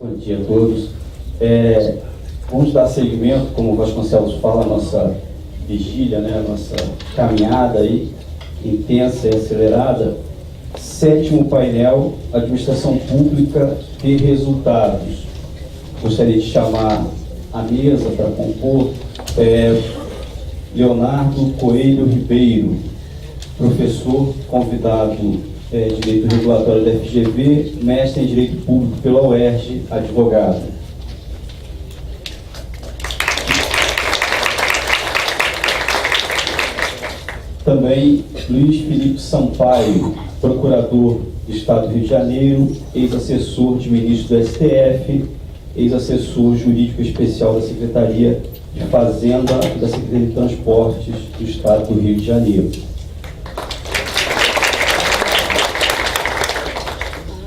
Bom dia a todos. Vamos dar seguimento, como o Vasconcelos fala, a nossa vigília, né, a nossa caminhada aí, intensa e acelerada. 7º painel, Administração Pública e Resultados. Gostaria de chamar à mesa para compor Leonardo Coelho Ribeiro, professor convidado de Direito Regulatório da FGV, mestre em Direito Público pela UERJ, advogado. Também Luiz Felipe Sampaio, procurador do Estado do Rio de Janeiro, ex-assessor de ministro do STF, ex-assessor jurídico especial da Secretaria de Fazenda e da Secretaria de Transportes do Estado do Rio de Janeiro.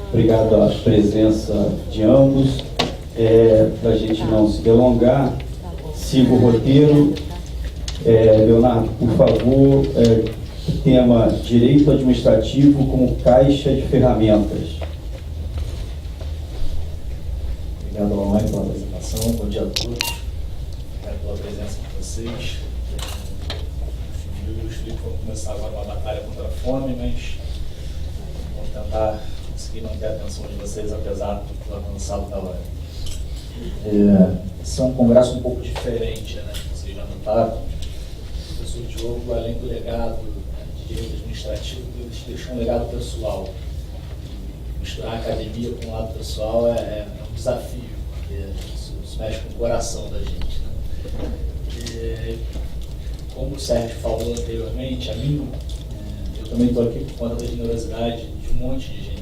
Obrigado à presença de ambos. Para a gente não se delongar, siga o roteiro. Leonardo, por favor, tema Direito Administrativo como Caixa de Ferramentas. Obrigado, Alain, pela apresentação. Bom dia a todos. Obrigado pela presença de vocês. Eu e o Felipe vamos começar agora uma batalha contra a fome, mas vamos tentar conseguir manter a atenção de vocês, apesar do avançado da hora. Esse é um congresso um pouco diferente, né? Vocês já notaram. O professor Diogo, além do legado de direito administrativo, ele deixou um legado pessoal. Misturar a academia com o lado pessoal é um desafio, porque isso mexe com o coração da gente, né? Como o Sérgio falou anteriormente, a mim, eu também estou aqui por conta da generosidade de um monte de gente.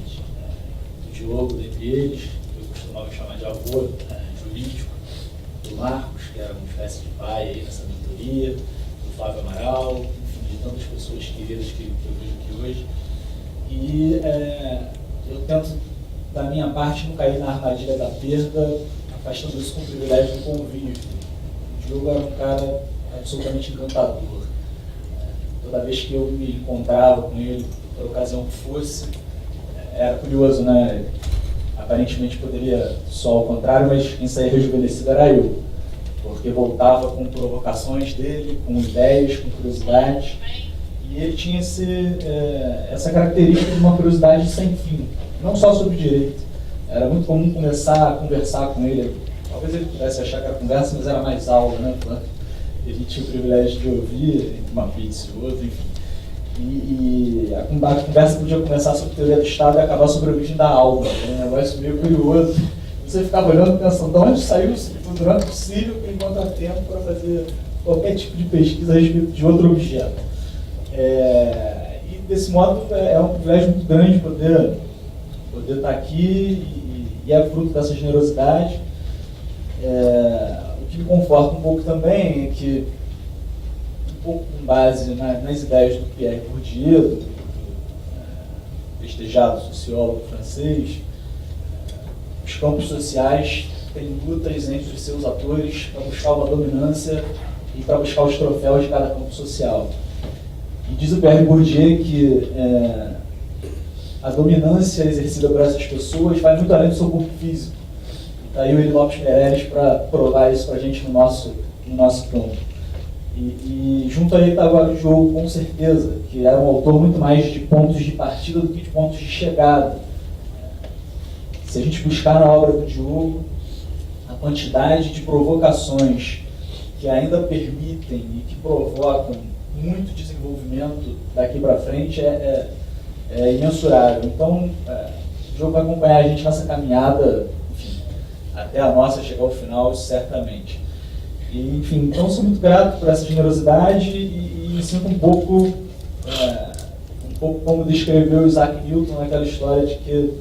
Do Diogo, dentre eles, eu costumava chamar de avô jurídico, do Marcos, que era uma espécie de pai aí nessa mentoria, do Flávio Amaral, enfim, de tantas pessoas queridas que eu vejo aqui hoje. E eu tento, da minha parte, não cair na armadilha da perda, afastando isso com o privilégio do convívio. O Diogo era um cara absolutamente encantador. Toda vez que eu me encontrava com ele, por ocasião que fosse, era curioso, né? Aparentemente poderia só ao contrário, mas quem saía rejuvenescido era eu. Porque voltava com provocações dele, com ideias, com curiosidades. E ele tinha essa característica de uma curiosidade sem fim, não só sobre direito. Era muito comum começar a conversar com ele. Talvez ele pudesse achar que era conversa, mas era mais aula, né? Ele tinha o privilégio de ouvir entre uma pizza e outra, enfim. E a conversa podia começar sobre teoria do Estado e acabar sobre a origem da alma. Um negócio meio curioso. Você ficava olhando pensando, de onde saiu isso? Não é possível que ele encontre tempo para fazer qualquer tipo de pesquisa a respeito de outro objeto. E desse modo é um privilégio muito grande poder estar aqui e é fruto dessa generosidade. O que me conforta um pouco também é que, um pouco com base nas ideias do Pierre Bourdieu, do festejado sociólogo francês, os campos sociais têm lutas entre os seus atores para buscar uma dominância e para buscar os troféus de cada campo social. E diz o Pierre Bourdieu que a dominância exercida por essas pessoas vai muito além do seu corpo físico. Está aí o Eli Lopes Meirelles para provar isso para a gente no nosso campo. E junto a ele está agora o Diogo, com certeza, que era um autor muito mais de pontos de partida do que de pontos de chegada. Se a gente buscar na obra do Diogo a quantidade de provocações que ainda permitem e que provocam muito desenvolvimento daqui para frente, é imensurável. Então, o Diogo vai acompanhar a gente nessa caminhada, enfim, até a nossa chegar ao final, certamente. E, enfim, então sou muito grato por essa generosidade e me sinto um pouco como descreveu Isaac Newton naquela história de que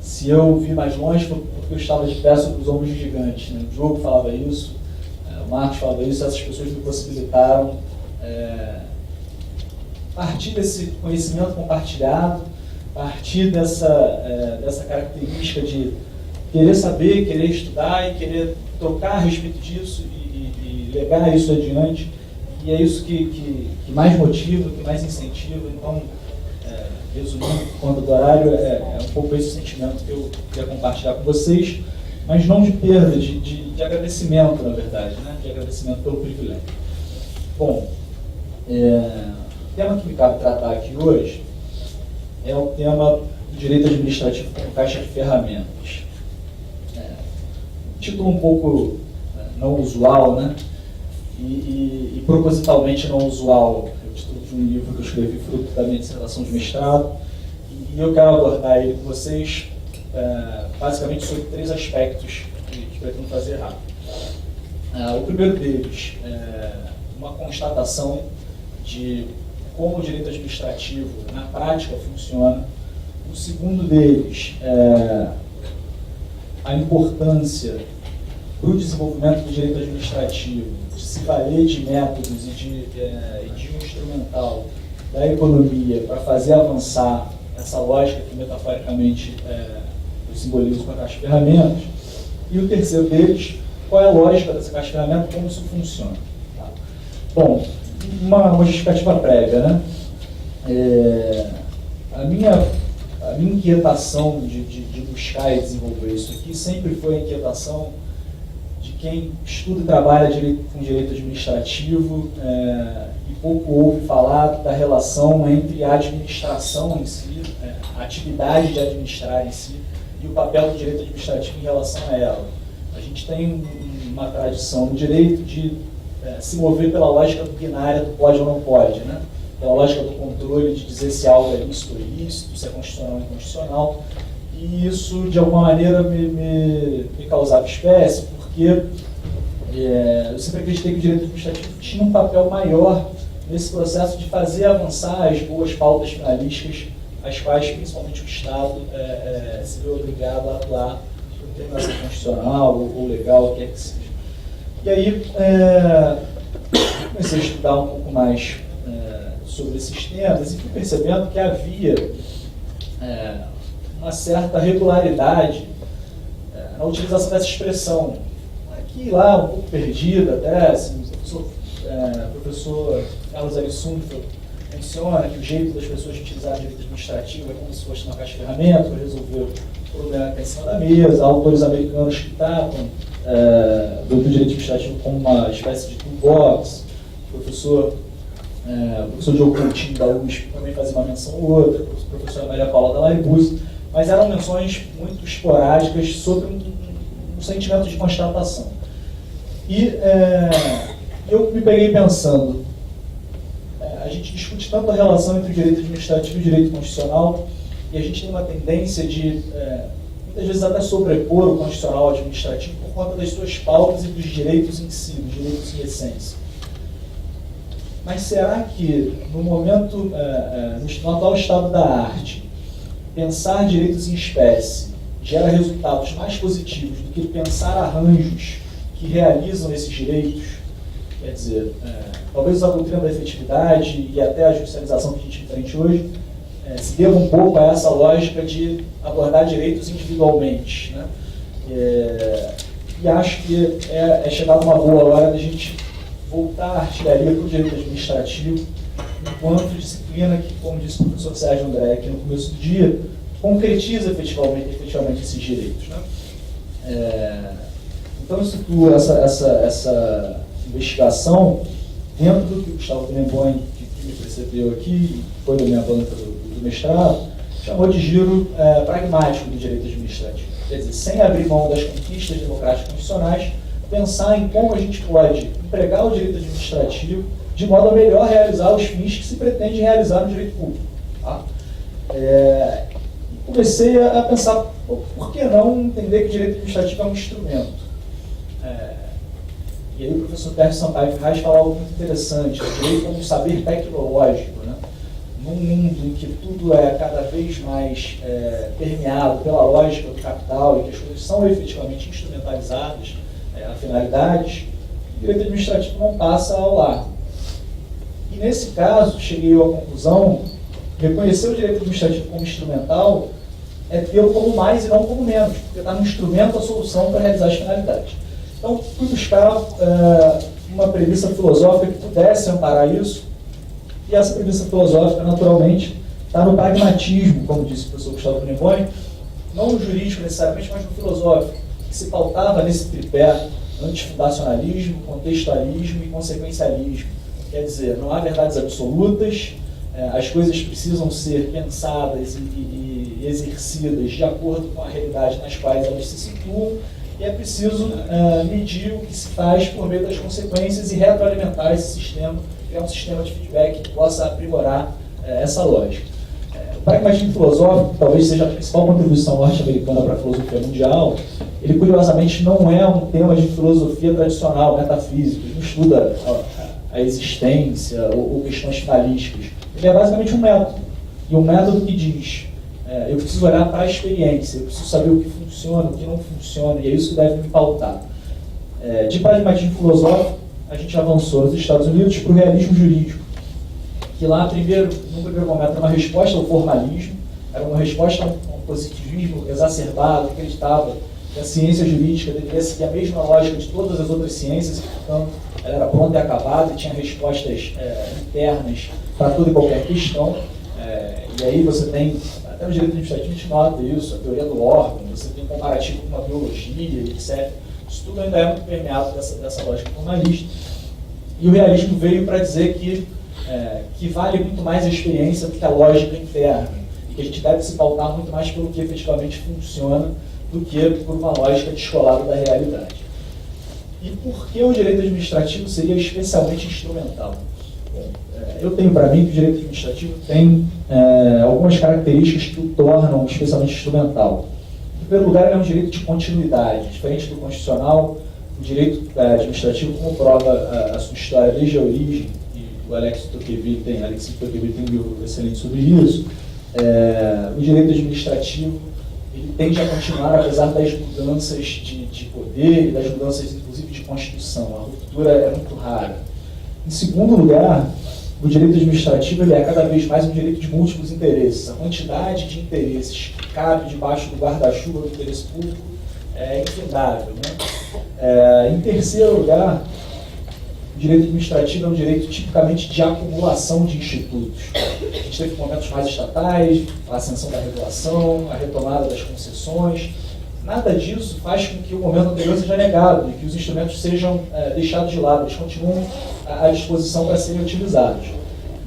se eu vi mais longe foi porque eu estava de pé sobre os ombros de gigantes, né? O Diogo falava isso, o Marcos falava isso, essas pessoas me possibilitaram partir desse conhecimento compartilhado, partir dessa característica de querer saber, querer estudar e querer trocar a respeito disso e levar isso adiante. E é isso que mais motiva, que mais incentiva. Então, resumindo, por conta do horário, é um pouco esse sentimento que eu queria compartilhar com vocês. mas não de perda, de agradecimento, na verdade, né? De agradecimento pelo privilégio. Bom, o tema que me cabe tratar aqui hoje é o tema do direito administrativo como caixa de ferramentas. Título um pouco não usual, né? E propositalmente não usual. É o título de um livro que eu escrevi fruto da minha dissertação de mestrado, e eu quero abordar ele com vocês basicamente sobre 3 aspectos que pretendo fazer rápido. O primeiro deles é uma constatação de como o direito administrativo na prática funciona. O segundo deles é a importância para o desenvolvimento do direito administrativo, de se valer de métodos e de um instrumental da economia para fazer avançar essa lógica que metaforicamente eu simbolizo com a caixa de ferramentas. E o terceiro deles, qual é a lógica dessa caixa de ferramentas, como isso funciona. Tá? Bom, uma justificativa prévia, né? A minha inquietação de buscar e desenvolver isso aqui sempre foi a inquietação de quem estuda e trabalha com direito administrativo e pouco ouve falar da relação entre a administração em si, a atividade de administrar em si, e o papel do direito administrativo em relação a ela. A gente tem uma tradição no direito de se mover pela lógica binária do pode ou não pode, né? Pela lógica do controle de dizer se algo é lícito ou ilícito, se é constitucional ou inconstitucional. E isso, de alguma maneira, me causava espécie, porque eu sempre acreditei que o direito administrativo tinha um papel maior nesse processo de fazer avançar as boas pautas finalísticas, as quais, principalmente, o Estado se vê obrigado a atuar por determinação constitucional ou legal, o que é que seja. E aí, comecei a estudar um pouco mais sobre esses temas e fui percebendo que havia uma certa regularidade na utilização dessa expressão. Aqui e lá, um pouco perdida até, assim, o professor Carlos Arissunto menciona que o jeito das pessoas de utilizar direito administrativo é como se fosse uma caixa de ferramentas para resolver o problema que está em cima da mesa. Há autores americanos que tratam do direito administrativo como uma espécie de toolbox. O professor Diogo Coutinho da USP também fazia uma menção ou outra, a professora Maria Paula da Laribus, mas eram menções muito esporádicas sobre um sentimento de constatação. E eu me peguei pensando, a gente discute tanto a relação entre o direito administrativo e o direito constitucional, e a gente tem uma tendência de, muitas vezes, até sobrepor o constitucional ao administrativo por conta das suas pautas e dos direitos em si, dos direitos em essência. Mas será que, no momento, no atual estado da arte, pensar direitos em espécie gera resultados mais positivos do que pensar arranjos que realizam esses direitos? Quer dizer, talvez a doutrina da efetividade e até a judicialização que a gente enfrenta hoje se deva um pouco a essa lógica de abordar direitos individualmente, né? E acho que é chegada uma boa hora da gente voltar a artilharia para o direito administrativo enquanto disciplina que, como disse o professor Sérgio André aqui no começo do dia, concretiza efetivamente esses direitos, né? Então eu situo essa investigação dentro do que o Gustavo Tenenbaum, que me precedeu aqui, foi da minha banca do mestrado, chamou de giro pragmático do direito administrativo. Quer dizer, sem abrir mão das conquistas democráticas constitucionais, pensar em como a gente pode empregar o direito administrativo de modo a melhor realizar os fins que se pretende realizar no direito público. Tá? Comecei a pensar, por que não entender que o direito administrativo é um instrumento? E aí o professor Tércio Sampaio Ferraz fala algo muito interessante, o direito como um saber tecnológico, né? Num mundo em que tudo é cada vez mais permeado pela lógica do capital e que as coisas são efetivamente instrumentalizadas a finalidades, o direito administrativo não passa ao lado. E nesse caso, cheguei à conclusão, reconhecer o direito administrativo como instrumental é tê-lo como mais e não como menos, porque está no instrumento a solução para realizar as finalidades. Então, fui buscar uma premissa filosófica que pudesse amparar isso, e essa premissa filosófica, naturalmente, está no pragmatismo, como disse o professor Gustavo Tenenbaum, não no jurídico necessariamente, mas no filosófico. que se pautava nesse tripé antifundacionalismo, contextualismo e consequencialismo. Quer dizer, não há verdades absolutas, as coisas precisam ser pensadas e exercidas de acordo com a realidade nas quais elas se situam, e é preciso medir o que se faz por meio das consequências e retroalimentar esse sistema, criar um sistema de feedback que possa aprimorar essa lógica. O pragmatismo filosófico talvez seja a principal contribuição norte-americana para a filosofia mundial. Ele, curiosamente, não é um tema de filosofia tradicional, metafísica, ele não estuda a existência ou questões finalísticas. Ele é basicamente um método, e um método que diz: eu preciso olhar para a experiência, eu preciso saber o que funciona, o que não funciona, e é isso que deve me pautar. De pragmatismo filosófico, a gente avançou nos Estados Unidos para o realismo jurídico, que lá, no primeiro momento, era uma resposta ao formalismo, era uma resposta a um positivismo exacerbado, que acreditava que a ciência jurídica deveria seguir a mesma lógica de todas as outras ciências, e, portanto, ela era pronta e acabada e tinha respostas internas para toda e qualquer questão. E aí você tem, até no direito administrativo a gente nota isso, a teoria do órgão, você tem um comparativo com uma biologia, etc. Isso tudo ainda é muito permeado dessa lógica formalista. E o realismo veio para dizer que vale muito mais a experiência do que a lógica interna, e que a gente deve se pautar muito mais pelo que efetivamente funciona do que por uma lógica descolada da realidade. E por que o direito administrativo seria especialmente instrumental? Eu tenho para mim que o direito administrativo tem algumas características que o tornam especialmente instrumental. Em primeiro lugar, ele é um direito de continuidade, diferente do constitucional. O direito administrativo, como prova a sua história desde a origem, e o Alexis Tocqueville tem um livro excelente sobre isso, o direito administrativo ele tende a continuar apesar das mudanças de poder e das mudanças, inclusive, de constituição. A ruptura é muito rara. Em segundo lugar, o direito administrativo ele é cada vez mais um direito de múltiplos interesses. A quantidade de interesses que cabe debaixo do guarda-chuva do interesse público é infindável, né? Em terceiro lugar, o direito administrativo é um direito tipicamente de acumulação de institutos. A gente teve momentos mais estatais, a ascensão da regulação, a retomada das concessões. Nada disso faz com que o momento anterior seja negado e que os instrumentos sejam deixados de lado, eles continuam à disposição para serem utilizados.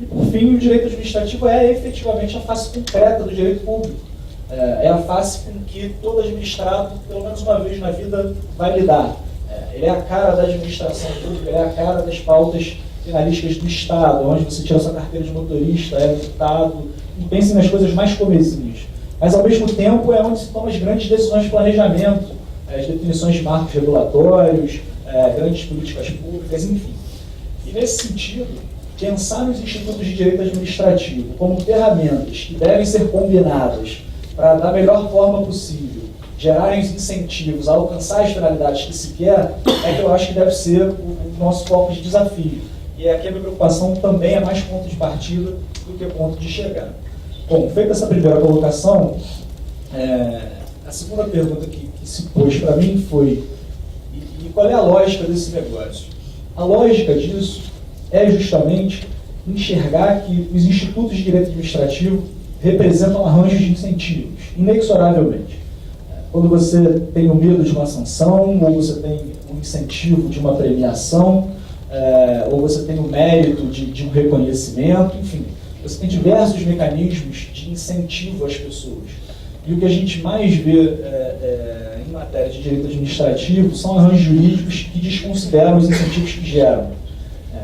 E, por fim, o direito administrativo é efetivamente a face concreta do direito público. É a face com que todo administrado, pelo menos uma vez na vida, vai lidar. Ele é a cara da administração pública, ele é a cara das pautas finalísticas do Estado, onde você tira sua carteira de motorista, é multado, e pense nas coisas mais comezinhas. Mas, ao mesmo tempo, é onde se tomam as grandes decisões de planejamento, as definições de marcos regulatórios, grandes políticas públicas, enfim. E, nesse sentido, pensar nos institutos de direito administrativo como ferramentas que devem ser combinadas para, da melhor forma possível, gerarem os incentivos a alcançar as finalidades que se quer, é que eu acho que deve ser o nosso foco de desafio. E aqui a minha preocupação também é mais ponto de partida do que ponto de chegada. Bom, feita essa primeira colocação, a segunda pergunta que se pôs para mim foi: e qual é a lógica desse negócio? A lógica disso é justamente enxergar que os institutos de direito administrativo representam arranjos de incentivos, inexoravelmente. Quando você tem o medo de uma sanção, ou você tem um incentivo de uma premiação, ou você tem o mérito de um reconhecimento, enfim, você tem diversos mecanismos de incentivo às pessoas. E o que a gente mais vê em matéria de direito administrativo são arranjos jurídicos que desconsideram os incentivos que geram.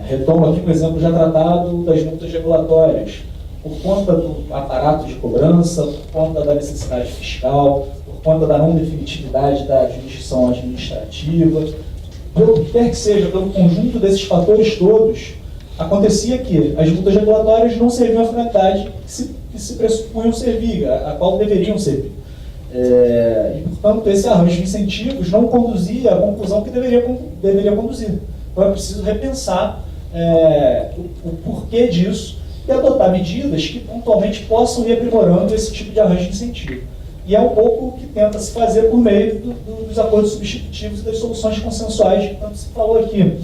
Retomo aqui um exemplo já tratado das multas regulatórias. Por conta do aparato de cobrança, por conta da necessidade fiscal, por conta da não definitividade da jurisdição administrativa, pelo que quer que seja, pelo conjunto desses fatores todos, acontecia que as multas regulatórias não serviam à finalidade que se pressupunham servir, a qual deveriam servir. E, portanto, esse arranjo de incentivos não conduzia à conclusão que deveria conduzir. Então é preciso repensar o porquê disso e adotar medidas que pontualmente possam ir aprimorando esse tipo de arranjo de incentivo. E é um pouco o que tenta se fazer por meio dos acordos substitutivos e das soluções consensuais que tanto se falou aqui.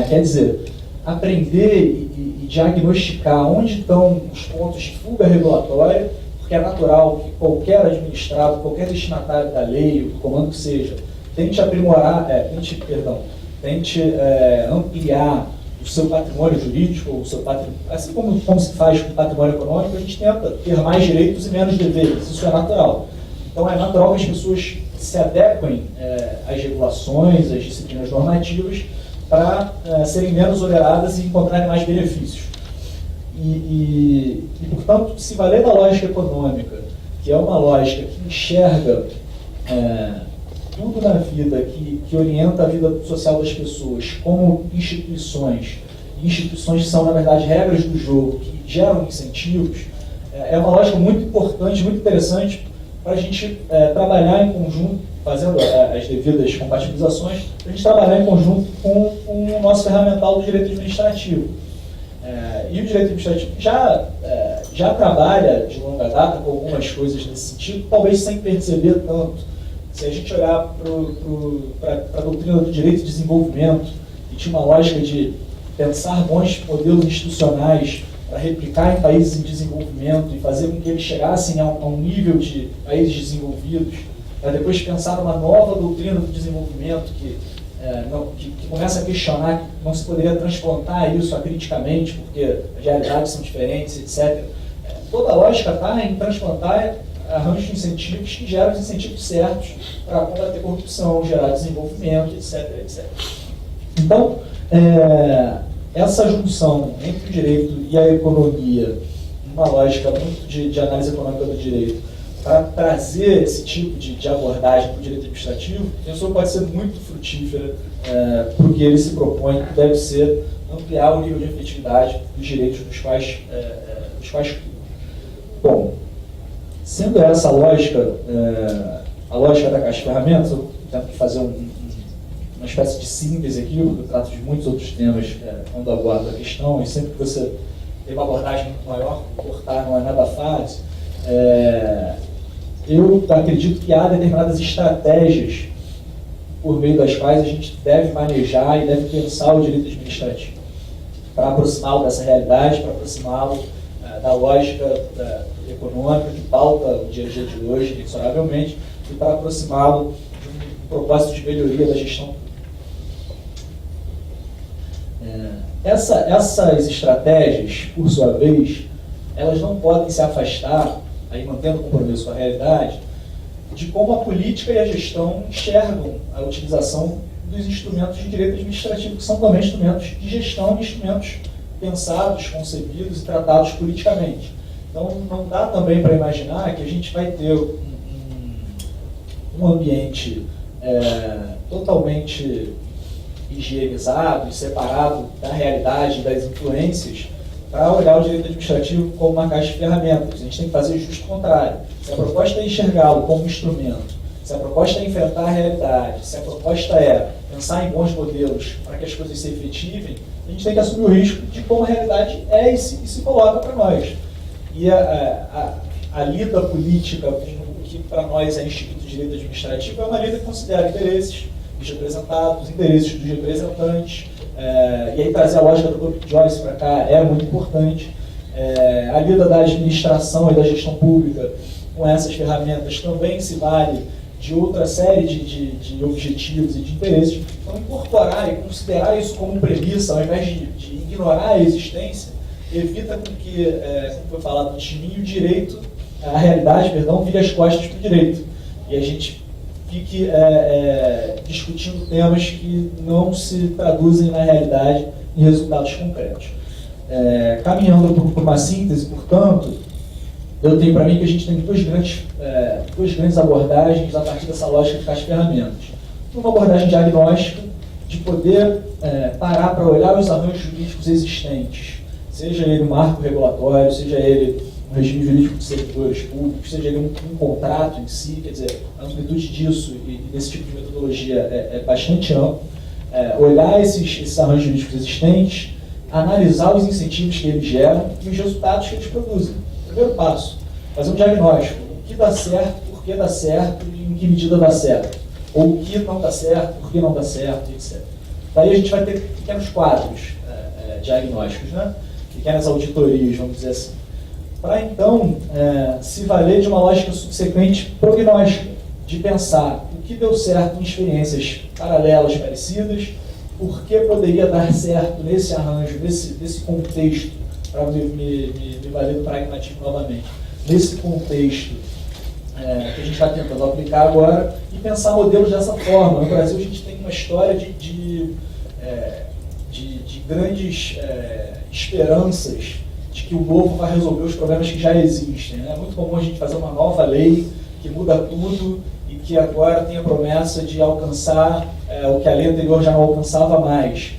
Quer dizer, aprender e diagnosticar onde estão os pontos de fuga regulatória, porque é natural que qualquer administrado, qualquer destinatário da lei, o comando que seja, tente aprimorar, tente ampliar o seu patrimônio jurídico, o seu patrimônio, assim como se faz com o patrimônio econômico, a gente tenta ter mais direitos e menos deveres, isso é natural. Então é natural que as pessoas se adequem às regulações, às disciplinas normativas, para serem menos oneradas e encontrarem mais benefícios. E, portanto, se valer da lógica econômica, que é uma lógica que enxerga tudo na vida, que orienta a vida social das pessoas como instituições, e instituições que são, na verdade, regras do jogo, que geram incentivos, é uma lógica muito importante, muito interessante para a gente trabalhar em conjunto, fazendo as devidas compatibilizações, para a gente trabalhar em conjunto com o nosso ferramental do direito administrativo. E o direito administrativo já trabalha de longa data com algumas coisas nesse sentido, talvez sem perceber tanto. Se a gente olhar para a doutrina do direito de desenvolvimento, que tinha uma lógica de pensar bons modelos institucionais para replicar em países em desenvolvimento e fazer com que eles chegassem a um nível de países desenvolvidos, para depois pensar numa nova doutrina do desenvolvimento que começa a questionar que não se poderia transplantar isso acriticamente, porque as realidades são diferentes, etc. Toda a lógica está em transplantar arranjos de incentivos que geram os incentivos certos para combater corrupção, gerar desenvolvimento, etc. etc. Então, essa junção entre o direito e a economia, uma lógica muito de análise econômica do direito, para trazer esse tipo de abordagem para o direito administrativo, isso pode ser muito frutífera porque ele se propõe, que deve ser ampliar o nível de efetividade dos direitos dos quais bom, sendo essa a lógica da caixa de ferramentas, eu tento fazer uma espécie de síntese aqui, porque eu trato de muitos outros temas quando abordo a questão, e sempre que você tem uma abordagem muito maior, cortar não é nada fácil. Eu acredito que há determinadas estratégias por meio das quais a gente deve manejar e deve pensar o direito administrativo, para aproximá-lo dessa realidade, para aproximá-lo da lógica econômica que pauta o dia a dia de hoje, inexoravelmente, e para aproximá-lo de um propósito de melhoria da gestão. Essas estratégias, por sua vez, elas não podem se afastar, aí mantendo o compromisso com a realidade, de como a política e a gestão enxergam a utilização dos instrumentos de direito administrativo, que são também instrumentos de gestão, instrumentos pensados, concebidos e tratados politicamente. Então, não dá também para imaginar que a gente vai ter um ambiente totalmente higienizado e separado da realidade e das influências para olhar o direito administrativo como uma caixa de ferramentas. A gente tem que fazer justo o contrário. Se a proposta é enxergá-lo como um instrumento, se a proposta é enfrentar a realidade, se a proposta é pensar em bons modelos para que as coisas se efetivem, a gente tem que assumir o risco de como a realidade é e se coloca para nós. E a lida política, que para nós é Instituto de Direito Administrativo, é uma lida que considera interesses dos representados, interesses dos representantes, e aí trazer a lógica do Corpo Joyce para cá é muito importante. A lida da administração e da gestão pública com essas ferramentas também se vale de outra série de objetivos e de interesses. Então, incorporar e considerar isso como premissa, ao invés de ignorar a existência, evita com que, como foi falado antes de mim, o direito, a realidade, vire as costas para o direito. E a gente fique discutindo temas que não se traduzem na realidade em resultados concretos. Caminhando por uma síntese, portanto, eu tenho para mim que a gente tem duas grandes abordagens a partir dessa lógica de caixa de ferramentas. Uma abordagem diagnóstica, de poder parar para olhar os arranjos jurídicos existentes, seja ele um marco regulatório, seja ele um regime jurídico de servidores públicos, seja ele um contrato em si, quer dizer, a amplitude disso e desse tipo de metodologia é bastante ampla. Olhar esses arranjos jurídicos existentes, analisar os incentivos que eles geram e os resultados que eles produzem. Primeiro passo, fazer um diagnóstico. O que dá certo, por que dá certo e em que medida dá certo. Ou o que não dá certo, por que não dá certo, etc. Daí a gente vai ter pequenos quadros diagnósticos, né? Pequenas auditorias, vamos dizer assim. para então se valer de uma lógica subsequente prognóstica, de pensar o que deu certo em experiências paralelas, parecidas, por que poderia dar certo nesse arranjo, nesse contexto, para me valer do pragmatismo novamente, nesse contexto que a gente está tentando aplicar agora, e pensar modelos dessa forma. No Brasil a gente tem uma história de grandes esperanças de que o novo vai resolver os problemas que já existem, né? É muito comum a gente fazer uma nova lei que muda tudo e que agora tem a promessa de alcançar o que a lei anterior já não alcançava mais.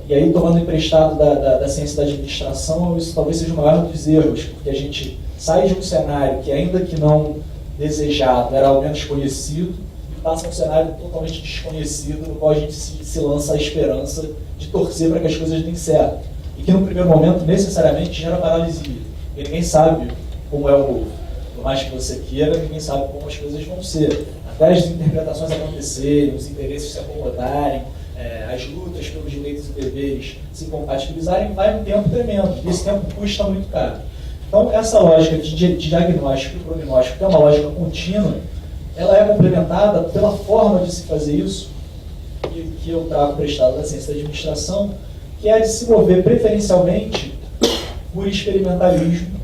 E aí, tomando emprestado da ciência da administração, isso talvez seja o maior dos erros, porque a gente sai de um cenário que, ainda que não desejado, era ao menos conhecido, e passa a um cenário totalmente desconhecido, no qual a gente se lança a esperança de torcer para que as coisas deem certo. E que, no primeiro momento, necessariamente gera paralisia. E ninguém sabe como é o novo. Por mais que você queira, ninguém sabe como as coisas vão ser. Até as interpretações acontecerem, os interesses se acomodarem, as lutas pelos direitos e deveres se compatibilizarem, vai um tempo tremendo. E esse tempo custa muito caro. Então, essa lógica de diagnóstico e prognóstico, que é uma lógica contínua, ela é complementada pela forma de se fazer isso, que eu trago prestado da ciência da administração, que é a de se mover preferencialmente por experimentalismo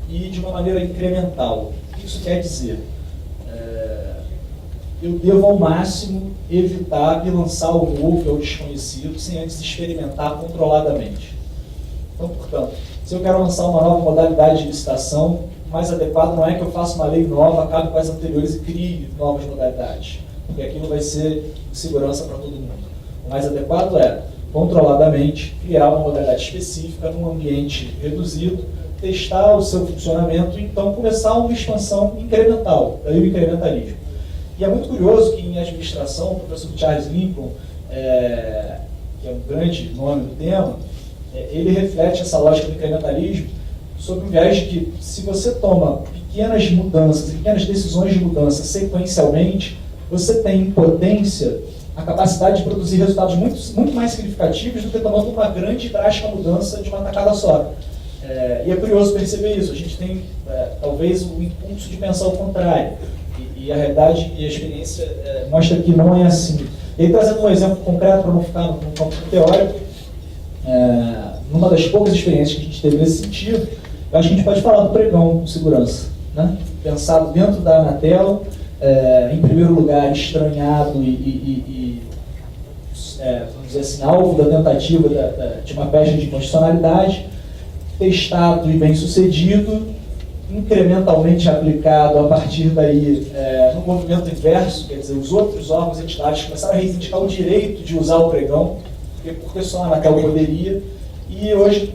e de uma maneira incremental. O que isso quer dizer? Eu devo, ao máximo, evitar me lançar ao novo e ao desconhecido sem antes experimentar controladamente. Então, portanto, se eu quero lançar uma nova modalidade de licitação, o mais adequado não é que eu faça uma lei nova, acabe com as anteriores e crie novas modalidades, porque aquilo vai ser segurança para todo mundo. O mais adequado é, controladamente, criar uma modalidade específica num ambiente reduzido, testar o seu funcionamento e então começar uma expansão incremental, daí o incrementalismo. E é muito curioso que em administração, o professor Charles Lincoln, que é um grande nome do tema, ele reflete essa lógica do incrementalismo sobre o viés de que, se você toma pequenas mudanças, pequenas decisões de mudança sequencialmente, você tem em potência a capacidade de produzir resultados muito mais significativos do que tomando uma grande e drástica mudança de uma tacada só. E é curioso perceber isso. A gente tem, talvez, o impulso de pensar o contrário. E a realidade e a experiência mostra que não é assim. E aí, trazendo um exemplo concreto, para não ficar no campo teórico, numa das poucas experiências que a gente teve nesse sentido, eu acho que a gente pode falar do pregão com segurança, né? Pensado dentro da Anatel, em primeiro lugar, estranhado vamos dizer assim, alvo da tentativa de uma pecha de inconstitucionalidade, testado e bem sucedido, incrementalmente aplicado a partir daí no movimento inverso, quer dizer, os outros órgãos e entidades começaram a reivindicar o direito de usar o pregão, porque só a Anatel poderia, e hoje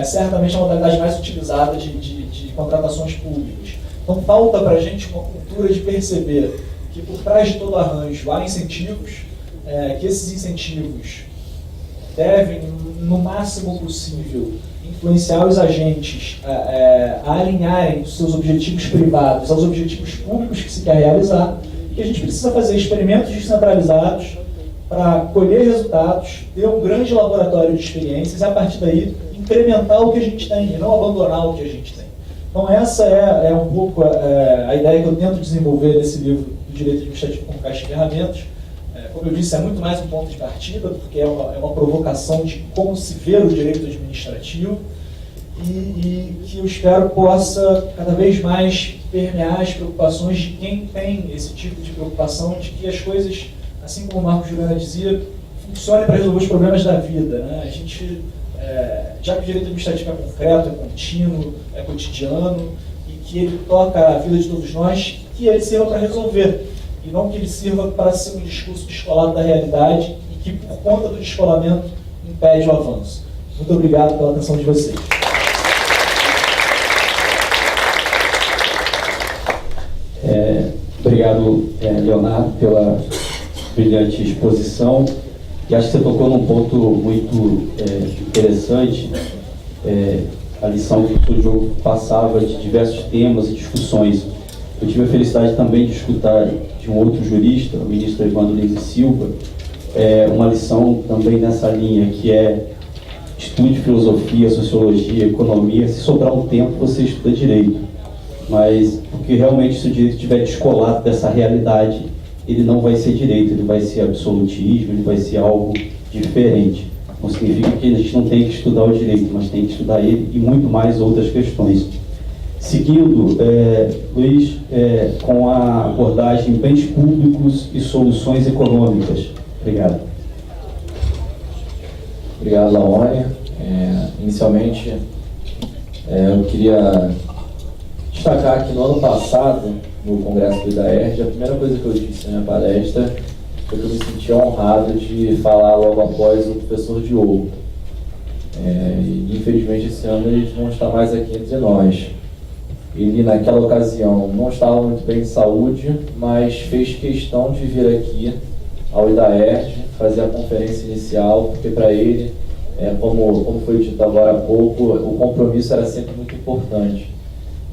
certamente é a modalidade mais utilizada de contratações públicas. Então falta para a gente uma cultura de perceber que por trás de todo arranjo há incentivos, que esses incentivos devem, no máximo possível, influenciar os agentes a alinharem os seus objetivos privados aos objetivos públicos que se quer realizar, e que a gente precisa fazer experimentos descentralizados para colher resultados, ter um grande laboratório de experiências e, a partir daí, incrementar o que a gente tem e não abandonar o que a gente tem. Então essa é um pouco a ideia que eu tento desenvolver nesse livro do Direito Administrativo como Caixa de Ferramentas. Como eu disse, é muito mais um ponto de partida, porque é uma provocação de como se vê o direito administrativo e que eu espero possa cada vez mais permear as preocupações de quem tem esse tipo de preocupação, de que as coisas, assim como o Marco Juliana dizia, funcionem para resolver os problemas da vida, né? A gente, já que o direito administrativo é concreto, é contínuo, é cotidiano, e que ele toca a vida de todos nós, que ele sirva para resolver. E não que ele sirva para ser um discurso descolado da realidade e que, por conta do descolamento, impede o avanço. Muito obrigado pela atenção de vocês. Obrigado, Leonardo, pela brilhante exposição. E acho que você tocou num ponto muito interessante. A lição que o professor Diogo passava de diversos temas e discussões. Eu tive a felicidade também de escutar de um outro jurista, o ministro Evandro Lins e Silva, uma lição também nessa linha, que é estude filosofia, sociologia, economia, se sobrar um tempo você estuda direito. Mas, porque realmente se o direito estiver descolado dessa realidade, ele não vai ser direito, ele vai ser absolutismo, ele vai ser algo diferente. Não significa que a gente não tem que estudar o direito, mas tem que estudar ele e muito mais outras questões. Seguindo, Luiz, com a abordagem bens públicos e soluções econômicas. Obrigado. Obrigado, Laone. Inicialmente, eu queria destacar que no ano passado, no Congresso do IDAERJ, a primeira coisa que eu disse na minha palestra foi que eu me senti honrado de falar logo após o professor Diogo. E, infelizmente, esse ano ele não está mais aqui entre nós. Ele, naquela ocasião, não estava muito bem de saúde, mas fez questão de vir aqui ao IDAERJ fazer a conferência inicial, porque para ele, como foi dito agora há pouco, o compromisso era sempre muito importante.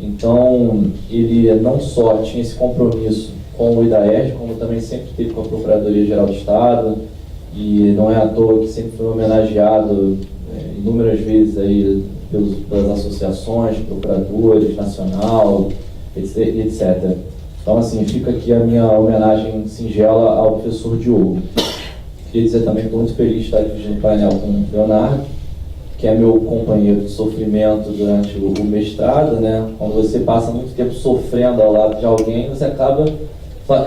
Então, ele não só tinha esse compromisso com o IDAERJ, como também sempre teve com a Procuradoria-Geral do Estado, e não é à toa que sempre foi homenageado inúmeras vezes aí pelas associações, procuradores, nacional, etc. Então, assim, fica aqui a minha homenagem singela ao professor Diogo. Queria dizer também que estou muito feliz de estar dividindo o painel com o Leonardo, que é meu companheiro de sofrimento durante o mestrado, né? Quando você passa muito tempo sofrendo ao lado de alguém, você acaba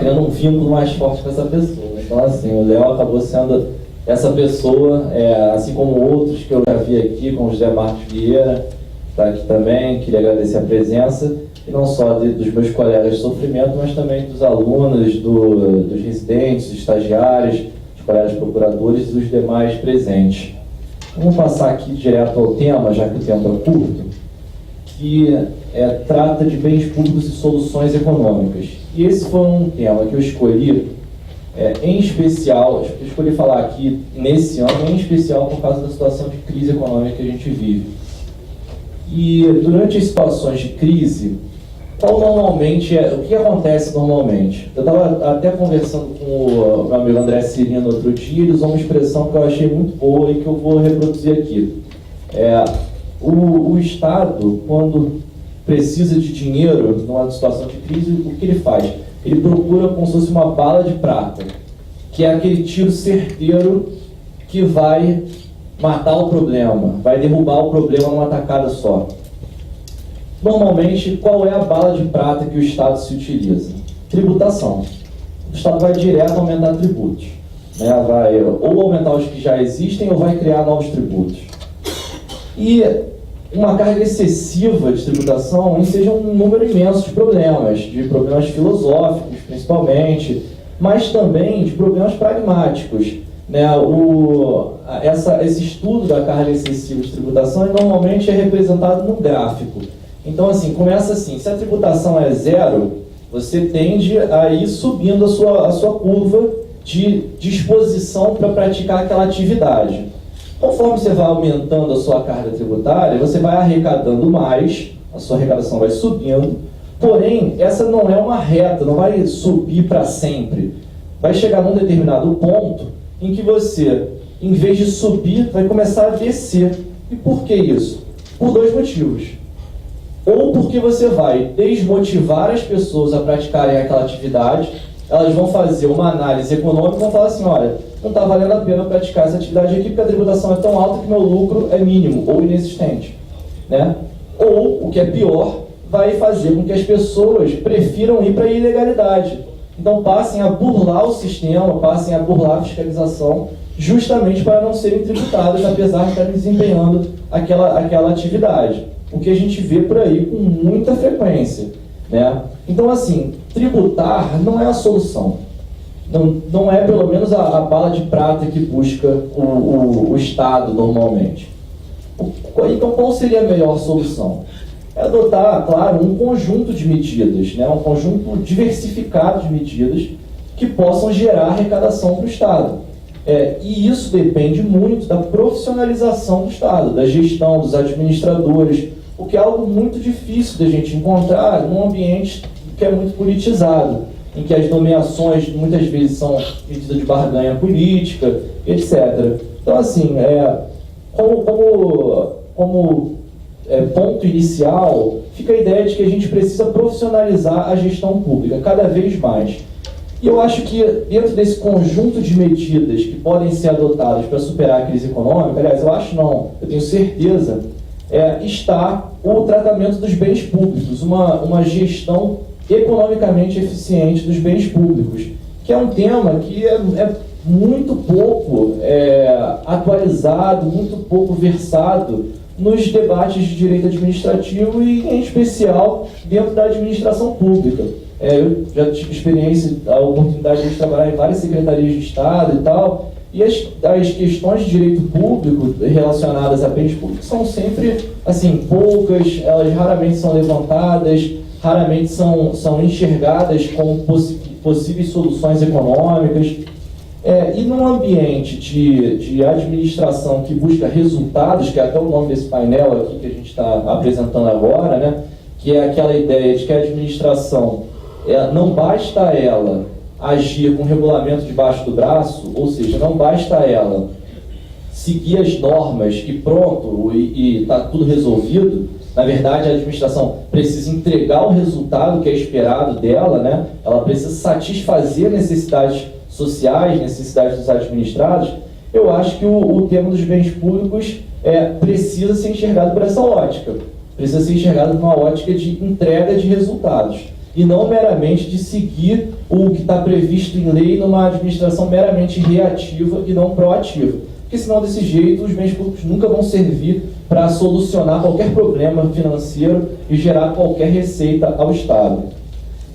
criando um vínculo mais forte com essa pessoa. Então, assim, o Léo acabou sendo essa pessoa, assim como outros que eu já vi aqui, como o José Marcos Vieira, está aqui também, queria agradecer a presença, e não só dos meus colegas de sofrimento, mas também dos alunos, dos residentes, dos estagiários, dos colegas procuradores e dos demais presentes. Vamos passar aqui direto ao tema, já que o tempo é curto, que trata de bens públicos e soluções econômicas. E esse foi um tema que eu escolhi, em especial, eu escolhi falar aqui nesse ano, em especial por causa da situação de crise econômica que a gente vive. E durante as situações de crise, o que acontece normalmente? Eu estava até conversando com o meu amigo André Cirino outro dia, ele usou uma expressão que eu achei muito boa e que eu vou reproduzir aqui. O Estado, quando precisa de dinheiro numa situação de crise, o que ele faz? Ele procura como se fosse uma bala de prata, que é aquele tiro certeiro que vai matar o problema, vai derrubar o problema numa tacada só. Normalmente, qual é a bala de prata que o Estado se utiliza? Tributação. O Estado vai direto aumentar tributos. Vai ou aumentar os que já existem ou vai criar novos tributos. E uma carga excessiva de tributação enseja um número imenso de problemas filosóficos principalmente, mas também de problemas pragmáticos. Esse estudo da carga excessiva de tributação normalmente é representado num gráfico. Então, assim, começa assim, se a tributação é zero, você tende a ir subindo a sua curva de disposição para praticar aquela atividade. Conforme você vai aumentando a sua carga tributária, você vai arrecadando mais, a sua arrecadação vai subindo, porém, essa não é uma reta, não vai subir para sempre. Vai chegar num determinado ponto em que você, em vez de subir, vai começar a descer. E por que isso? Por dois motivos. Ou porque você vai desmotivar as pessoas a praticarem aquela atividade, elas vão fazer uma análise econômica e vão falar assim, olha, não está valendo a pena praticar essa atividade aqui porque a tributação é tão alta que meu lucro é mínimo ou inexistente. Ou, o que é pior, vai fazer com que as pessoas prefiram ir para a ilegalidade. Então passem a burlar o sistema, passem a burlar a fiscalização, justamente para não serem tributadas, apesar de estarem desempenhando aquela atividade. O que a gente vê por aí com muita frequência. Então, assim, tributar não é a solução. Não é, pelo menos, a bala de prata que busca o Estado normalmente. Então, qual seria a melhor solução? É adotar, claro, um conjunto de medidas, um conjunto diversificado de medidas que possam gerar arrecadação para o Estado. E isso depende muito da profissionalização do Estado, da gestão, dos administradores, o que é algo muito difícil de a gente encontrar num ambiente que é muito politizado, em que as nomeações muitas vezes são medidas de barganha política, etc. Então, assim, Como ponto inicial, fica a ideia de que a gente precisa profissionalizar a gestão pública cada vez mais. E eu acho que dentro desse conjunto de medidas que podem ser adotadas para superar a crise econômica, aliás, eu acho não, eu tenho certeza, está o tratamento dos bens públicos, uma gestão economicamente eficiente dos bens públicos, que é um tema que é muito pouco atualizado, muito pouco versado nos debates de direito administrativo e, em especial, dentro da administração pública. Eu já tive a oportunidade de trabalhar em várias secretarias de Estado e tal, e as questões de direito público relacionadas a bens públicos são sempre, assim, poucas, elas raramente são levantadas, raramente são enxergadas como possíveis soluções econômicas. E num ambiente de administração que busca resultados, que é até o nome desse painel aqui que a gente está apresentando agora, né, que é aquela ideia de que a administração, não basta ela agir com regulamento debaixo do braço, ou seja, não basta ela seguir as normas e pronto, e está tudo resolvido. Na verdade, a administração precisa entregar o resultado que é esperado dela, né? Ela precisa satisfazer necessidades sociais, necessidades dos administrados. Eu acho que o tema dos bens públicos precisa ser enxergado por essa ótica. Precisa ser enxergado por uma ótica de entrega de resultados. E não meramente de seguir o que está previsto em lei numa administração meramente reativa e não proativa. Porque senão, desse jeito, os bens públicos nunca vão servir para solucionar qualquer problema financeiro e gerar qualquer receita ao Estado.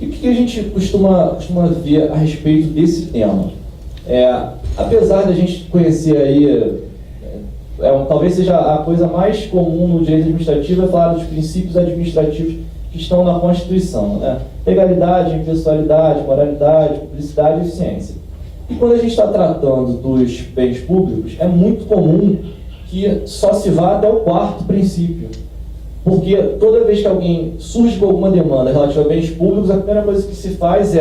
E o que a gente costuma ver a respeito desse tema? Apesar da gente conhecer aí, talvez seja a coisa mais comum no direito administrativo, é falar dos princípios administrativos que estão na Constituição, né? Legalidade, impessoalidade, moralidade, publicidade e eficiência. E quando a gente está tratando dos bens públicos, é muito comum que só se vá até o quarto princípio. Porque toda vez que alguém surge com alguma demanda relativa a bens públicos, a primeira coisa que se faz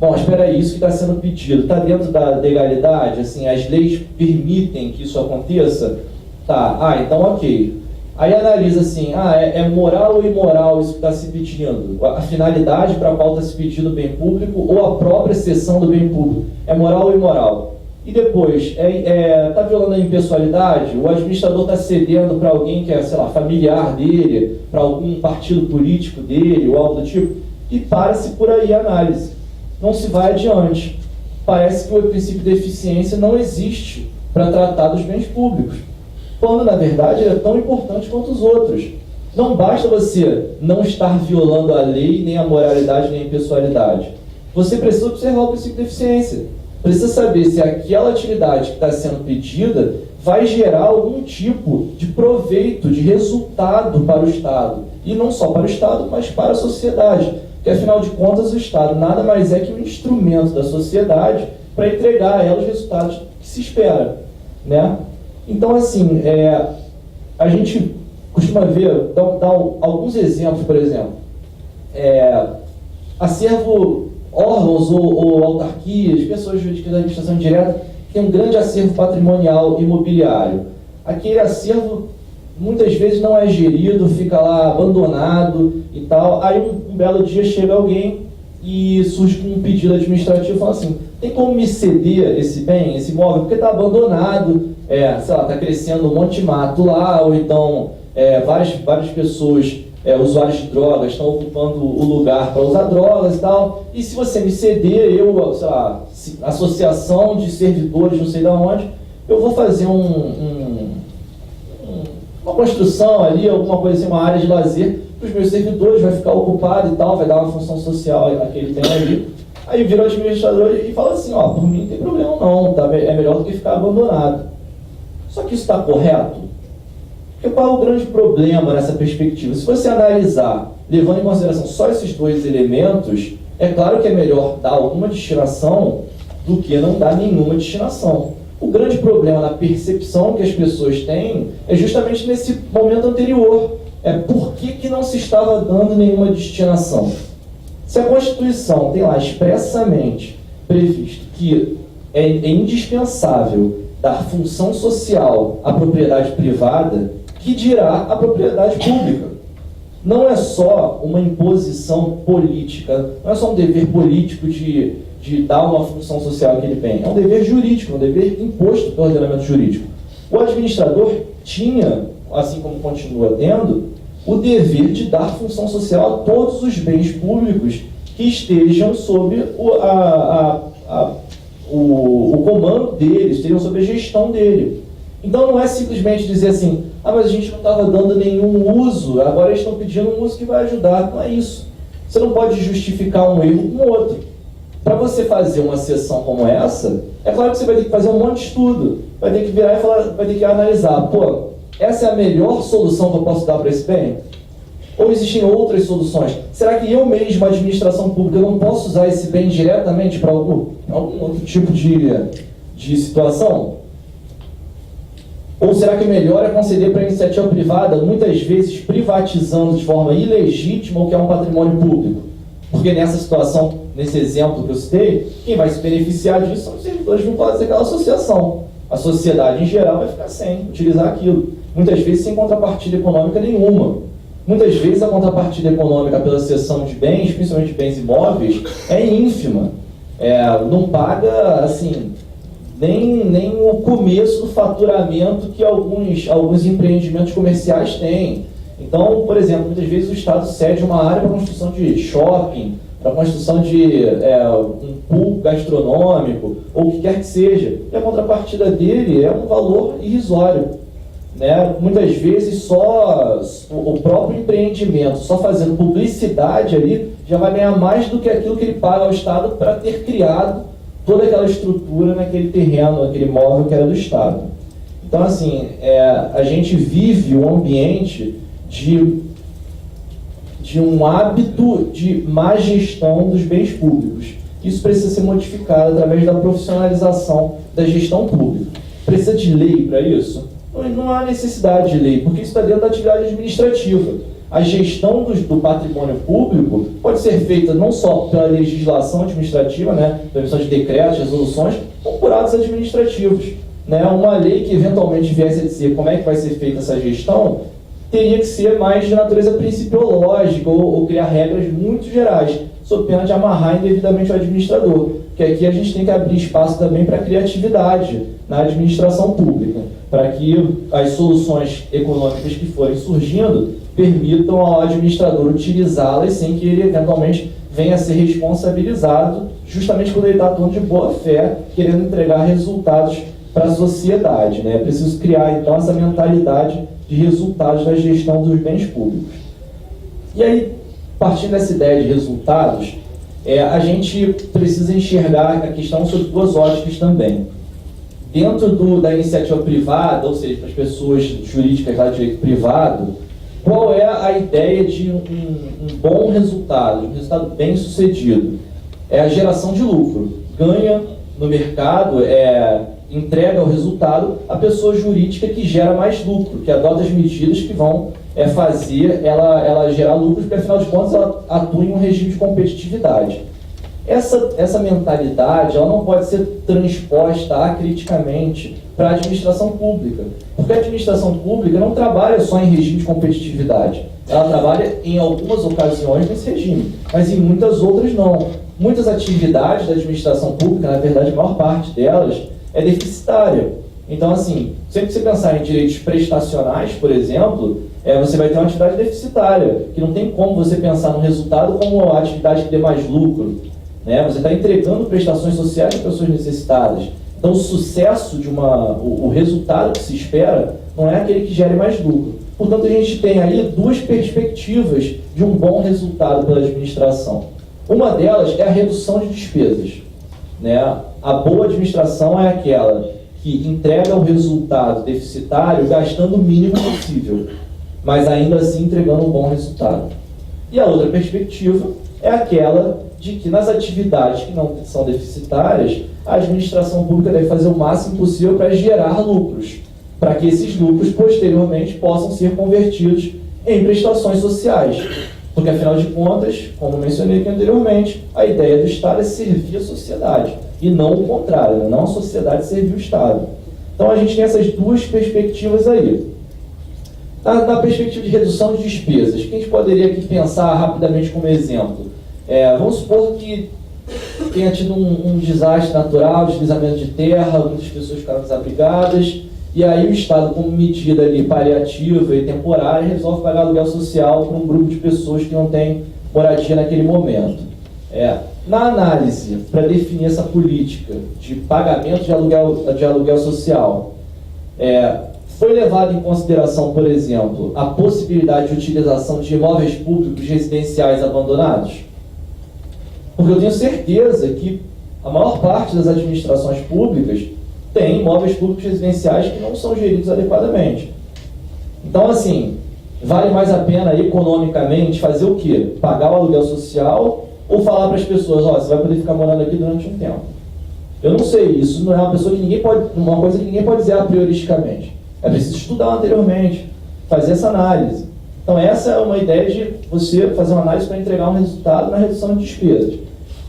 bom, espera aí, isso que está sendo pedido está dentro da legalidade? Assim, as leis permitem que isso aconteça? Tá, então ok. Aí analisa assim, é moral ou imoral isso que está se pedindo? A finalidade para a qual está se pedindo o bem público ou a própria seção do bem público? É moral ou imoral? E depois, está violando a impessoalidade? O administrador está cedendo para alguém que é, sei lá, familiar dele, para algum partido político dele ou algo do tipo? E para-se por aí a análise. Não se vai adiante. Parece que o princípio de eficiência não existe para tratar dos bens públicos, quando, na verdade, ele é tão importante quanto os outros. Não basta você não estar violando a lei, nem a moralidade, nem a impessoalidade. Você precisa observar o princípio de eficiência. Precisa saber se aquela atividade que está sendo pedida vai gerar algum tipo de proveito, de resultado para o Estado. E não só para o Estado, mas para a sociedade. Porque, afinal de contas, o Estado nada mais é que um instrumento da sociedade para entregar a ela os resultados que se espera, né? Então, assim, a gente costuma ver, dar alguns exemplos, por exemplo, órgãos ou autarquias, pessoas jurídicas da administração direta, têm um grande acervo patrimonial imobiliário. Aquele acervo, muitas vezes, não é gerido, fica lá abandonado e tal. Aí, um belo dia, chega alguém e surge com um pedido administrativo, fala assim, tem como me ceder esse bem, esse imóvel, porque está abandonado, sei lá, está crescendo um monte de mato lá, ou então várias pessoas, usuários de drogas, estão ocupando o lugar para usar drogas e tal, e se você me ceder, eu, sei lá, associação de servidores, não sei de onde, eu vou fazer uma construção ali, alguma coisa assim, uma área de lazer para os meus servidores, vai ficar ocupado e tal, vai dar uma função social que ele tem ali. Aí vira o administrador e fala assim, por mim não tem problema não, tá? É melhor do que ficar abandonado. Só que isso está correto? Porque qual é o grande problema nessa perspectiva? Se você analisar, levando em consideração só esses dois elementos, é claro que é melhor dar alguma destinação do que não dar nenhuma destinação. O grande problema na percepção que as pessoas têm é justamente nesse momento anterior. Por que não se estava dando nenhuma destinação? Se a Constituição tem lá expressamente previsto que é indispensável dar função social à propriedade privada, que dirá a propriedade pública. Não é só uma imposição política, não é só um dever político de dar uma função social àquele bem, é um dever jurídico, um dever imposto pelo ordenamento jurídico. O administrador tinha, assim como continua tendo, o dever de dar função social a todos os bens públicos que estejam sob o comando dele, estejam sob a gestão dele. Então não é simplesmente dizer assim, mas a gente não estava dando nenhum uso, agora eles estão pedindo um uso que vai ajudar. Não é isso. Você não pode justificar um erro com outro. Para você fazer uma sessão como essa, é claro que você vai ter que fazer um monte de estudo, vai ter que virar e falar, vai ter que analisar, essa é a melhor solução que eu posso dar para esse bem? Ou existem outras soluções? Será que eu mesmo, a administração pública, eu não posso usar esse bem diretamente para algum outro tipo de situação? Ou será que o melhor é conceder para a iniciativa privada, muitas vezes privatizando de forma ilegítima o que é um patrimônio público? Porque nessa situação, nesse exemplo que eu citei, quem vai se beneficiar disso são os servidores vinculados àquela associação. A sociedade em geral vai ficar sem utilizar aquilo. Muitas vezes sem contrapartida econômica nenhuma. Muitas vezes a contrapartida econômica pela cessão de bens, principalmente bens imóveis, é ínfima. Não paga, assim, nem o começo do faturamento que alguns empreendimentos comerciais têm. Então, por exemplo, muitas vezes o Estado cede uma área para a construção de shopping, para a construção de um pool gastronômico, ou o que quer que seja. E a contrapartida dele é um valor irrisório. Né? Muitas vezes só o próprio empreendimento, só fazendo publicidade ali, já vai ganhar mais do que aquilo que ele paga ao Estado para ter criado toda aquela estrutura naquele terreno, naquele imóvel que era do Estado. Então, assim, a gente vive um ambiente de um hábito de má gestão dos bens públicos. Isso precisa ser modificado através da profissionalização da gestão pública. Precisa de lei para isso? Não há necessidade de lei, porque isso está dentro da atividade administrativa. A gestão do patrimônio público pode ser feita não só pela legislação administrativa, né, pela emissão de decretos, resoluções, ou por atos administrativos. Né? Uma lei que eventualmente viesse a dizer como é que vai ser feita essa gestão, teria que ser mais de natureza principiológica ou criar regras muito gerais, sob pena de amarrar indevidamente o administrador. Porque aqui a gente tem que abrir espaço também para criatividade na administração pública, para que as soluções econômicas que forem surgindo permitam ao administrador utilizá-las sem que ele eventualmente venha a ser responsabilizado, justamente quando ele está atuando de boa fé, querendo entregar resultados para a sociedade. Né? É preciso criar, então, essa mentalidade de resultados da gestão dos bens públicos. E aí, partindo dessa ideia de resultados, a gente precisa enxergar a questão sob duas óticas também. Dentro da iniciativa privada, ou seja, para as pessoas jurídicas lá de direito privado, qual é a ideia de um bom resultado, um resultado bem sucedido? É a geração de lucro. Ganha no mercado, entrega o resultado à pessoa jurídica que gera mais lucro, que adota as medidas que vão fazer ela gerar lucros, porque afinal de contas ela atua em um regime de competitividade. Essa mentalidade ela não pode ser transposta acriticamente para a administração pública, porque a administração pública não trabalha só em regime de competitividade, ela trabalha em algumas ocasiões nesse regime, mas em muitas outras não. Muitas atividades da administração pública, na verdade a maior parte delas, é deficitária. Então, assim, sempre que você pensar em direitos prestacionais, por exemplo, você vai ter uma atividade deficitária, que não tem como você pensar no resultado como uma atividade que dê mais lucro. Né? Você está entregando prestações sociais a pessoas necessitadas. Então, o sucesso o resultado que se espera não é aquele que gere mais lucro. Portanto, a gente tem aí duas perspectivas de um bom resultado pela administração. Uma delas é a redução de despesas. Né? A boa administração é aquela que entrega o resultado deficitário gastando o mínimo possível, mas ainda assim entregando um bom resultado. E a outra perspectiva é aquela de que nas atividades que não são deficitárias, a administração pública deve fazer o máximo possível para gerar lucros, para que esses lucros posteriormente possam ser convertidos em prestações sociais. Porque, afinal de contas, como mencionei aqui anteriormente, a ideia do Estado é servir a sociedade, e não o contrário, não a sociedade servir o Estado. Então a gente tem essas duas perspectivas aí. Na perspectiva de redução de despesas, que a gente poderia aqui pensar rapidamente como exemplo? Vamos supor que tenha tido um desastre natural, deslizamento de terra, muitas pessoas ficaram desabrigadas, e aí o Estado, como medida ali paliativa e temporária, resolve pagar aluguel social para um grupo de pessoas que não tem moradia naquele momento. Na análise, para definir essa política de pagamento de aluguel social, foi levado em consideração, por exemplo, a possibilidade de utilização de imóveis públicos residenciais abandonados? Porque eu tenho certeza que a maior parte das administrações públicas tem imóveis públicos residenciais que não são geridos adequadamente. Então, assim, vale mais a pena economicamente fazer o quê? Pagar o aluguel social ou falar para as pessoas, você vai poder ficar morando aqui durante um tempo? Eu não sei, isso não é uma coisa que ninguém pode dizer a prioristicamente. É preciso estudar anteriormente, fazer essa análise. Então essa é uma ideia de você fazer uma análise para entregar um resultado na redução de despesas.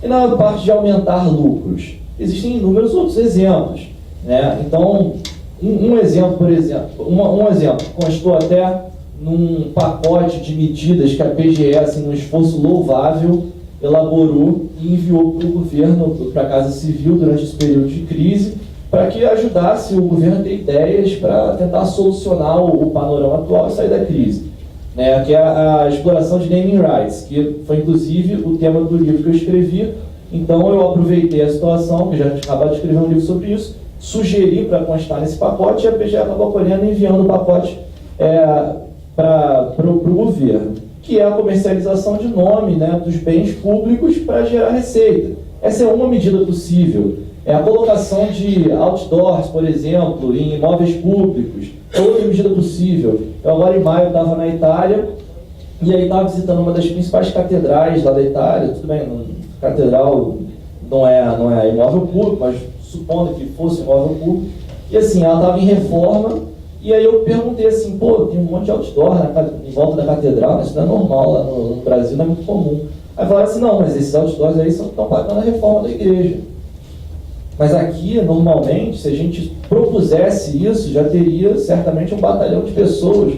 E na parte de aumentar lucros, existem inúmeros outros exemplos, né? Então, um exemplo, por exemplo, um exemplo, constou até num pacote de medidas que a PGE, assim, num esforço louvável, elaborou e enviou para o governo, para a Casa Civil, durante esse período de crise, para que ajudasse o governo a ter ideias para tentar solucionar o panorama atual e sair da crise. Que é a exploração de naming rights, que foi inclusive o tema do livro que eu escrevi. Então eu aproveitei a situação, que já tinha acabado de escrever um livro sobre isso, sugeri para constar nesse pacote, e a PGE acabou acolhendo e enviando o pacote para o governo, que é a comercialização de nome, né, dos bens públicos para gerar receita. Essa é uma medida possível. A colocação de outdoors, por exemplo, em imóveis públicos, é outra medida possível. Eu agora em maio estava na Itália, e aí estava visitando uma das principais catedrais lá da Itália. Tudo bem, catedral não é imóvel público, mas supondo que fosse imóvel público. E assim, ela estava em reforma, e aí eu perguntei assim, tem um monte de outdoor em volta da catedral, mas isso não é normal, lá no Brasil não é muito comum. Aí falaram assim, não, mas esses outdoors aí estão pagando a reforma da igreja. Mas aqui, normalmente, se a gente propusesse isso, já teria certamente um batalhão de pessoas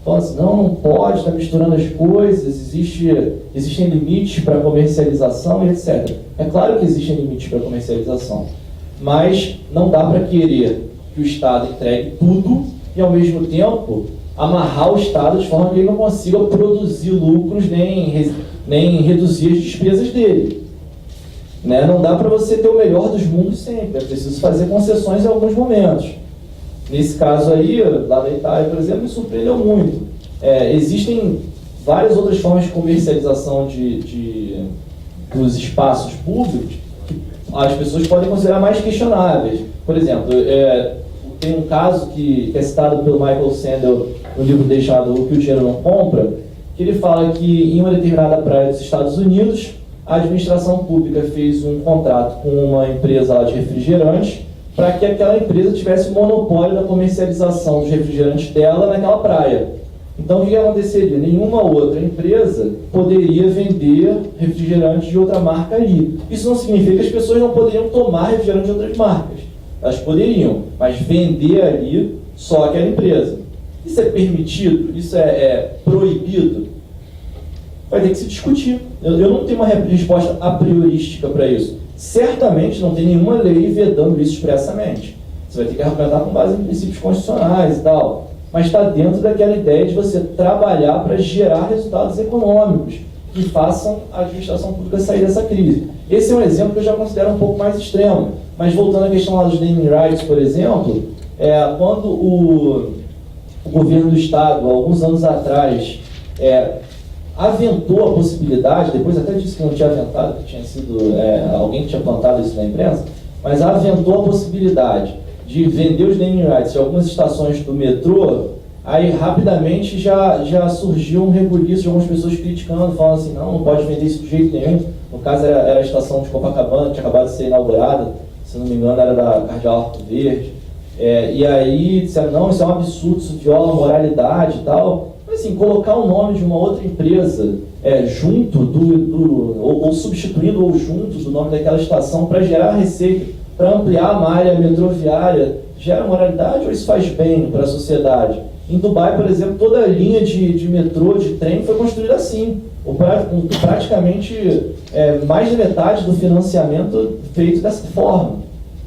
falando assim, não pode, está misturando as coisas, existem limites para comercialização e etc. É claro que existem limites para comercialização, mas não dá para querer que o Estado entregue tudo e, ao mesmo tempo, amarrar o Estado de forma que ele não consiga produzir lucros nem reduzir as despesas dele. Não dá para você ter o melhor dos mundos sempre, é preciso fazer concessões em alguns momentos. Nesse caso aí, lá na Itália, por exemplo, me surpreendeu muito. Existem várias outras formas de comercialização dos espaços públicos que as pessoas podem considerar mais questionáveis. Por exemplo, tem um caso que é citado pelo Michael Sandel no livro deixado O que o Dinheiro Não Compra, que ele fala que em uma determinada praia dos Estados Unidos, a administração pública fez um contrato com uma empresa lá de refrigerantes para que aquela empresa tivesse o monopólio da comercialização dos refrigerantes dela naquela praia. Então, o que aconteceria? Nenhuma outra empresa poderia vender refrigerante de outra marca ali. Isso não significa que as pessoas não poderiam tomar refrigerante de outras marcas. Elas poderiam, mas vender ali só aquela empresa. Isso é permitido? Isso é proibido? Vai ter que se discutir. Eu não tenho uma resposta a priorística para isso. Certamente não tem nenhuma lei vedando isso expressamente. Você vai ter que argumentar com base em princípios constitucionais e tal. Mas está dentro daquela ideia de você trabalhar para gerar resultados econômicos que façam a administração pública sair dessa crise. Esse é um exemplo que eu já considero um pouco mais extremo. Mas voltando à questão lá dos naming rights, por exemplo, quando o governo do Estado, alguns anos atrás, aventou a possibilidade, depois até disse que não tinha aventado, que tinha sido alguém que tinha plantado isso na imprensa, mas aventou a possibilidade de vender os naming rights de algumas estações do metrô, aí rapidamente já surgiu um rebuliço de algumas pessoas criticando, falando assim, não pode vender isso de jeito nenhum. No caso era a estação de Copacabana, que tinha acabado de ser inaugurada, se não me engano era da Cardeal Arco Verde, e aí disseram, não, isso é um absurdo, isso viola a moralidade e tal. Mas assim, colocar o nome de uma outra empresa junto ou substituindo ou junto do nome daquela estação para gerar receita, para ampliar a malha metroviária, gera moralidade ou isso faz bem para a sociedade? Em Dubai, por exemplo, toda a linha de metrô, de trem foi construída assim. Praticamente mais da metade do financiamento feito dessa forma.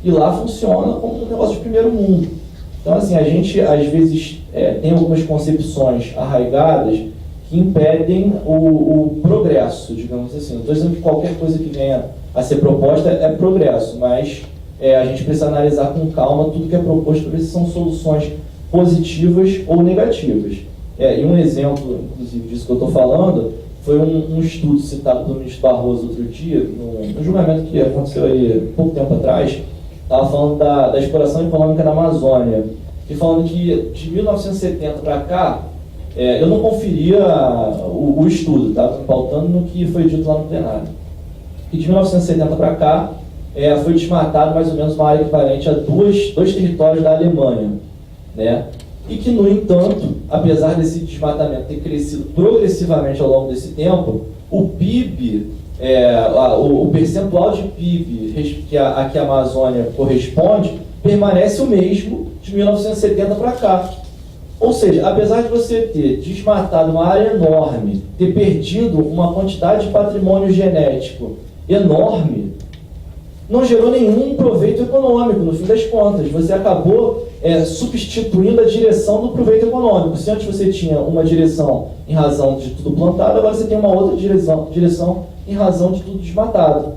E lá funciona como um negócio de primeiro mundo. Então, assim, a gente, às vezes, tem algumas concepções arraigadas que impedem o progresso, digamos assim. Não estou dizendo que qualquer coisa que venha a ser proposta é progresso, mas a gente precisa analisar com calma tudo que é proposto para ver se são soluções positivas ou negativas. E um exemplo, inclusive, disso que eu estou falando, foi um estudo citado pelo ministro Barroso outro dia, no julgamento que aconteceu aí pouco tempo atrás, estava falando da exploração econômica na Amazônia, e falando que de 1970 para cá, eu não conferia o estudo, estava me pautando no que foi dito lá no plenário. E de 1970 para cá, foi desmatado mais ou menos uma área equivalente a dois territórios da Alemanha, né? E que, no entanto, apesar desse desmatamento ter crescido progressivamente ao longo desse tempo, o PIB, o percentual de PIB que a Amazônia corresponde, permanece o mesmo de 1970 para cá. Ou seja, apesar de você ter desmatado uma área enorme, ter perdido uma quantidade de patrimônio genético enorme, não gerou nenhum proveito econômico, no fim das contas. Você acabou substituindo a direção do proveito econômico. Se antes você tinha uma direção em razão de tudo plantado, agora você tem uma outra direção em razão de tudo desmatado.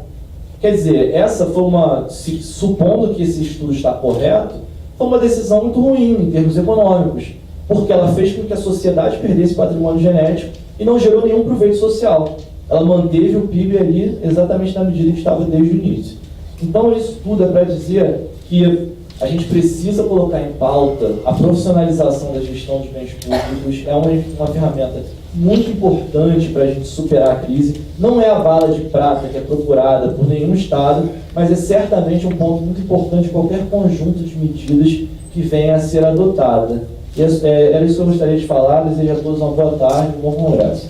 Quer dizer, essa foi supondo que esse estudo está correto, foi uma decisão muito ruim em termos econômicos, porque ela fez com que a sociedade perdesse patrimônio genético e não gerou nenhum proveito social. Ela manteve o PIB ali exatamente na medida que estava desde o início. Então, isso tudo é para dizer que a gente precisa colocar em pauta a profissionalização da gestão de bens públicos. É uma ferramenta muito importante para a gente superar a crise. Não é a bala de prata que é procurada por nenhum Estado, mas é certamente um ponto muito importante em qualquer conjunto de medidas que venha a ser adotada. Era isso que eu gostaria de falar. Desejo a todos uma boa tarde e um bom congresso.